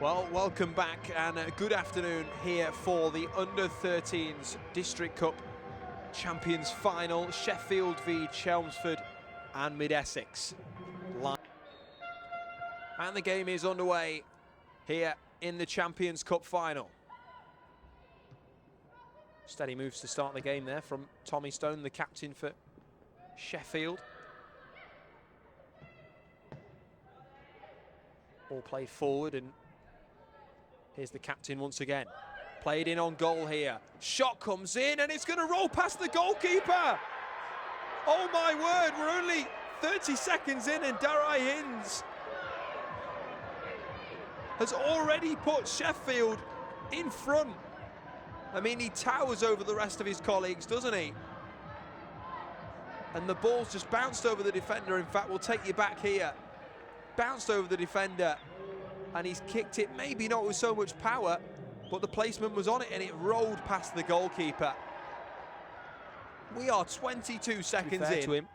Well, welcome back and good afternoon here for the Under-13s District Cup Champions Final. Sheffield v Chelmsford and Mid-Essex. And the game is underway here in the Champions Cup Final. Steady moves to start the game there from Tommy Stone, the captain for Sheffield. All played forward, and here's the captain once again. Played in on goal here. Shot comes in and it's going to roll past the goalkeeper. Oh my word, we're only 30 seconds in and Darai Hinds has already put Sheffield in front. I mean, he towers over the rest of his colleagues, doesn't he? And the ball's just bounced over the defender. In fact, we'll take you back here. Bounced over the defender and he's kicked it, maybe not with so much power, but the placement was on it and it rolled past the goalkeeper. We are 22 seconds in. To him.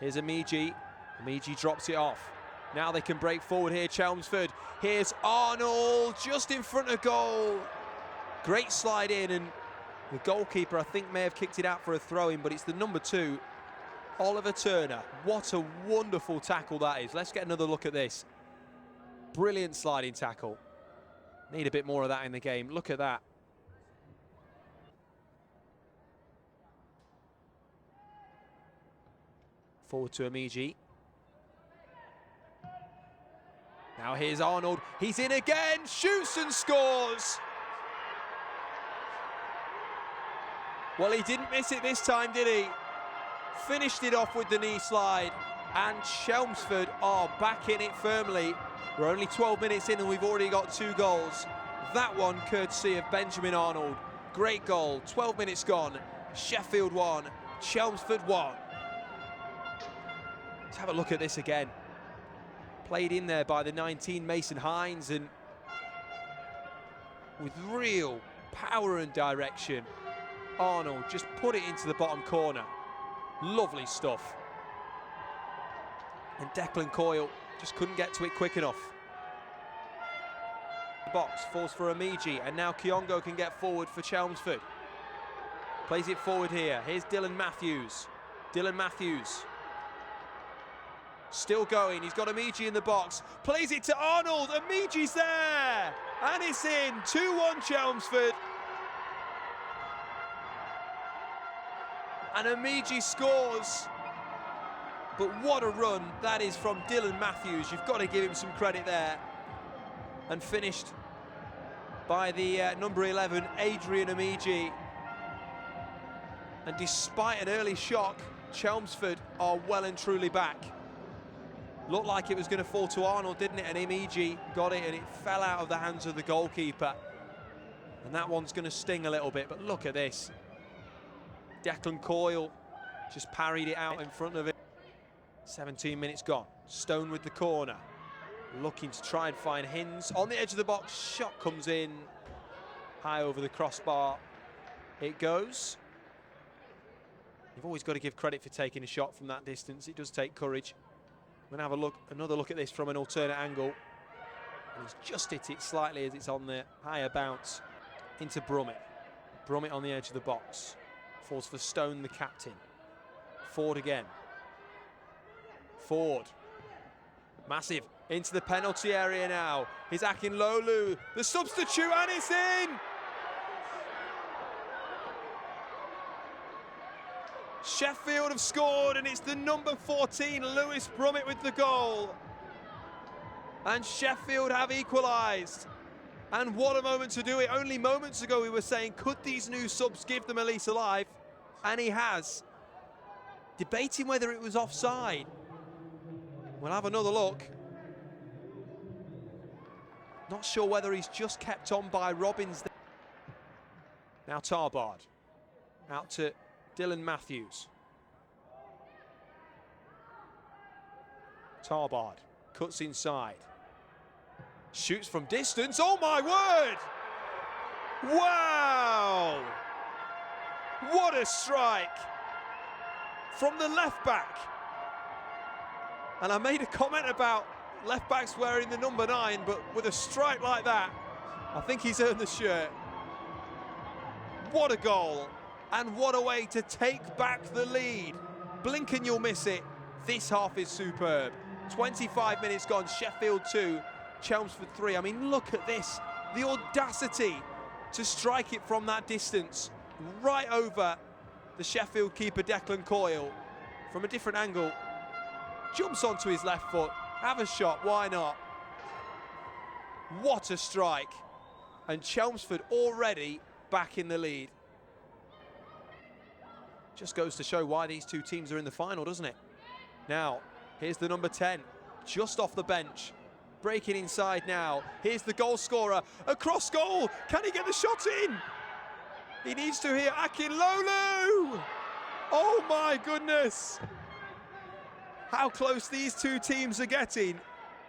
Here's Amiji. Amiji drops it off. Now they can break forward here, Chelmsford. Here's Arnold, just in front of goal. Great slide in, and the goalkeeper, I think, may have kicked it out for a throw-in, but it's the number 2, Oliver Turner. What a wonderful tackle that is. Let's get another look at this. Brilliant sliding tackle. Need a bit more of that in the game. Look at that. Forward to Amiji. Now here's Arnold. He's in again, shoots and scores. Well, he didn't miss it this time, did he? Finished it off with the knee slide, and Chelmsford are back in it firmly. We're only 12 minutes in and we've already got 2 goals. That one courtesy of Benjamin Arnold. Great goal, 12 minutes gone. Sheffield 1, Chelmsford 1. Let's have a look at this again. Played in there by the 19, Mason Hines, and with real power and direction, Arnold just put it into the bottom corner. Lovely stuff. And Declan Coyle just couldn't get to it quick enough. Box falls for Amiji, and now Kiongo can get forward for Chelmsford. Plays it forward here. Here's Dylan Matthews. Dylan Matthews. Still going, he's got Amiji in the box. Plays it to Arnold, Amiji's there! And it's in, 2-1 Chelmsford. And Amiji scores. But what a run that is from Dylan Matthews. You've got to give him some credit there. And finished by the number 11, Adrian Amiji. And despite an early shock, Chelmsford are well and truly back. Looked like it was going to fall to Arnold, didn't it? And Amiji got it and it fell out of the hands of the goalkeeper. And that one's going to sting a little bit, but look at this. Declan Coyle just parried it out in front of it. 17 minutes gone. Stone with the corner. Looking to try and find Hinds on the edge of the box. Shot comes in high over the crossbar. It goes. You've always got to give credit for taking a shot from that distance. It does take courage. We're going to have another look at this from an alternate angle. And he's just hit it slightly as it's on the higher bounce into Brummett. Brummett on the edge of the box. Falls for Stone, the captain. Ford again. Ford. Massive. Into the penalty area now. Here's Akinlolu. The substitute, and it's in! Sheffield have scored, and it's the number 14, Lewis Brummett, with the goal. And Sheffield have equalised. And what a moment to do it. Only moments ago we were saying, could these new subs give them a lease of life? And he has. Debating whether it was offside. We'll have another look. Not sure whether he's just kept on by Robbins. Now Tarbard. Out to Dylan Matthews. Tarbard cuts inside. Shoots from distance. Oh my word! Wow! What a strike from the left back. And I made a comment about left back's wearing the number 9, but with a strike like that, I think he's earned the shirt. What a goal, and what a way to take back the lead. Blink and you'll miss it. This half is superb. 25 minutes gone, Sheffield 2, Chelmsford 3. I mean, look at this. The audacity to strike it from that distance, right over the Sheffield keeper Declan Coyle. From a different angle, jumps onto his left foot, have a shot, why not? What a strike. And Chelmsford already back in the lead. Just goes to show why these two teams are in the final, doesn't it? Now, here's the number 10, just off the bench. Breaking inside now. Here's the goal scorer. Across goal. Can he get the shot in? He needs to here. Akinlolu! Oh my goodness! How close these two teams are getting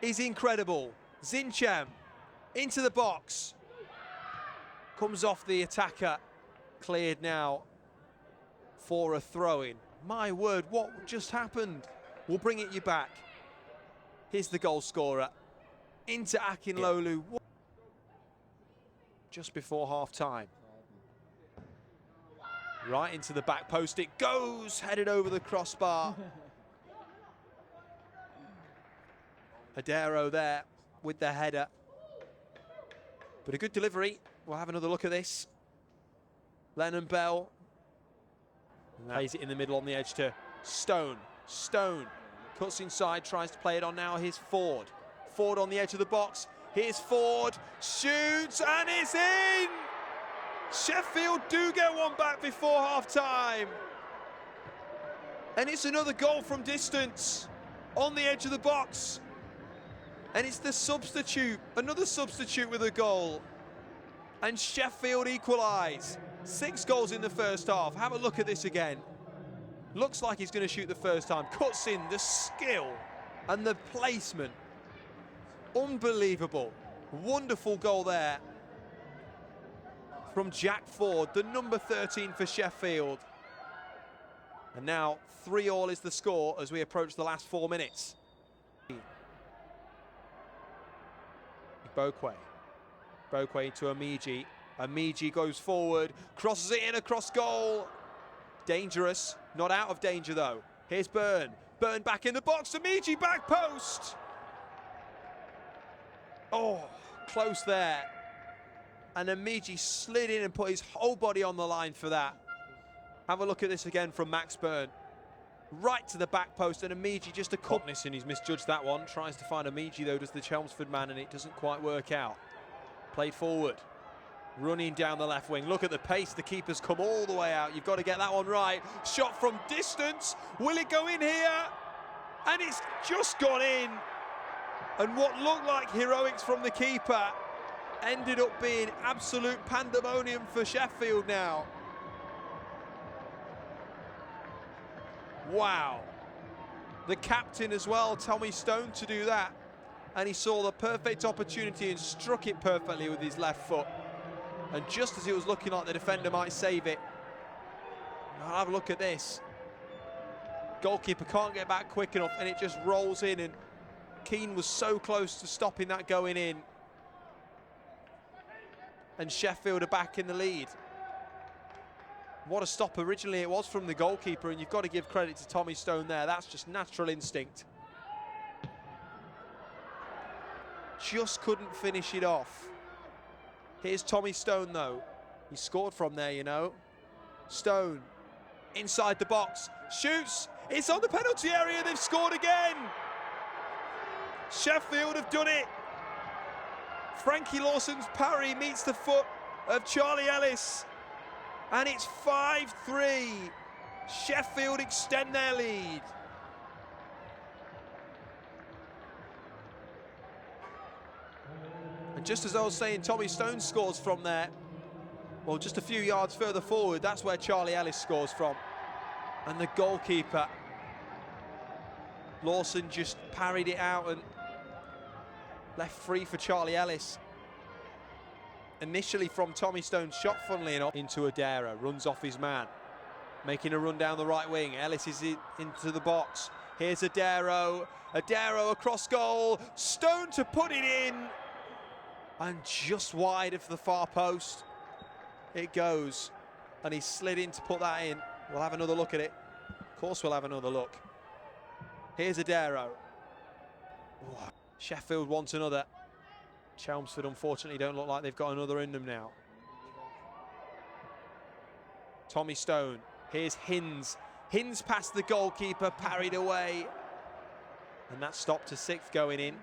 is incredible. Zinchem into the box. Comes off the attacker. Cleared now for a throw-in. My word, what just happened? We'll bring it you back. Here's the goal scorer. Into Akinlolu. Just before half-time. Right into the back post it goes, headed over the crossbar. Adero there with the header. But a good delivery. We'll have another look at this. Lennon Bell. Plays it in the middle on the edge to Stone. Stone cuts inside, tries to play it on now. Here's Ford. Ford on the edge of the box. Here's Ford. Shoots and it's in! Sheffield do get one back before half-time. And it's another goal from distance on the edge of the box. And it's the substitute, another substitute with a goal. And Sheffield equalise. 6 goals in the first half. Have a look at this again. Looks like he's going to shoot the first time. Cuts in, the skill and the placement. Unbelievable. Wonderful goal there from Jack Ford, the number 13 for Sheffield. And now 3-3 is the score as we approach the last 4 minutes. Bokwe to Amiji. Amiji goes forward, crosses it in across goal. Dangerous, not out of danger though. Here's Byrne. Byrne back in the box, Amiji back post. Oh, close there. And Amiji slid in and put his whole body on the line for that. Have a look at this again from Max Byrne. Right to the back post, and Amiji just a cupness, and he's misjudged that one. Tries to find Amiji though, does the Chelmsford man, and it doesn't quite work out. Played forward. Running down the left wing. Look at the pace. The keeper's come all the way out. You've got to get that one right. Shot from distance. Will it go in here? And it's just gone in. And what looked like heroics from the keeper ended up being absolute pandemonium for Sheffield now. Wow. The captain as well, Tommy Stone, to do that. And he saw the perfect opportunity and struck it perfectly with his left foot. And just as it was looking like the defender might save it, now have a look at this. Goalkeeper can't get back quick enough and it just rolls in, and Keane was so close to stopping that going in. And Sheffield are back in the lead. What a stop originally it was from the goalkeeper, and you've got to give credit to Tommy Stone there. That's just natural instinct. Just couldn't finish it off. Here's Tommy Stone though. He scored from there, you know. Stone inside the box, shoots. It's on the penalty area. They've scored again. Sheffield have done it. Frankie Lawson's parry meets the foot of Charlie Ellis. And it's 5-3. Sheffield extend their lead. And just as I was saying, Tommy Stone scores from there. Well, just a few yards further forward, that's where Charlie Ellis scores from. And the goalkeeper, Lawson, just parried it out and left free for Charlie Ellis. Initially from Tommy Stone's shot, funnily enough, into Adera, runs off his man. Making a run down the right wing, Ellis is into the box. Here's Adero across goal, Stone to put it in, and just wide of the far post it goes, and he slid in to put that in. We'll have another look at it. Of course we'll have another look. Here's Adero. Ooh, Sheffield wants another. Chelmsford unfortunately don't look like they've got another in them now. Tommy Stone. Here's Hinds. Hinds past the goalkeeper, parried away. And that stopped to sixth going in.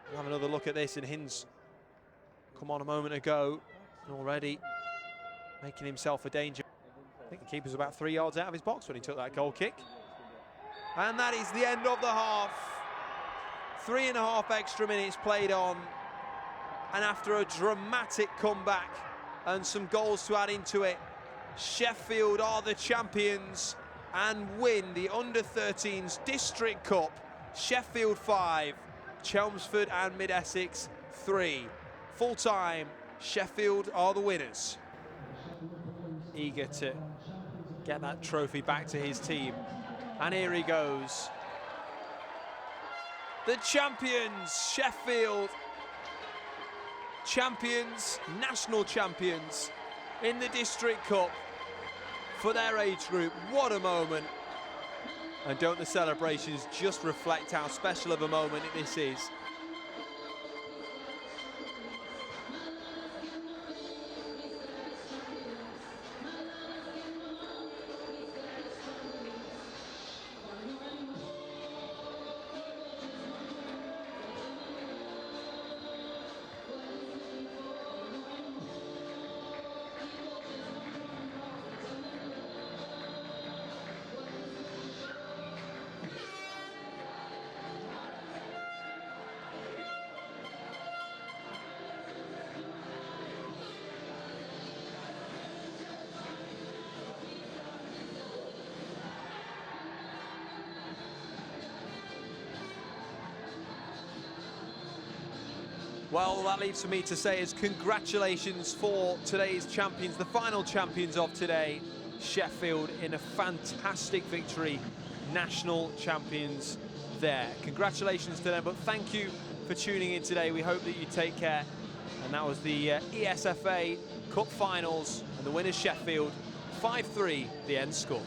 We'll have another look at this, and Hinds come on a moment ago and already making himself a danger. I think the keeper's about 3 yards out of his box when he took that goal kick. And that is the end of the half. 3.5 extra minutes played on. And after a dramatic comeback and some goals to add into it, Sheffield are the champions and win the Under-13s District Cup. Sheffield 5, Chelmsford and Mid-Essex 3. Full time, Sheffield are the winners. Eager to get that trophy back to his team. And here he goes. The champions, Sheffield. Champions, national champions in the District Cup for their age group. What a moment. And don't the celebrations just reflect how special of a moment this is? Well, all that leaves for me to say is congratulations for today's champions, the final champions of today, Sheffield, in a fantastic victory, national champions there. Congratulations to them, but thank you for tuning in today. We hope that you take care. And that was the ESFA Cup Finals, and the winners Sheffield, 5-3, the end score.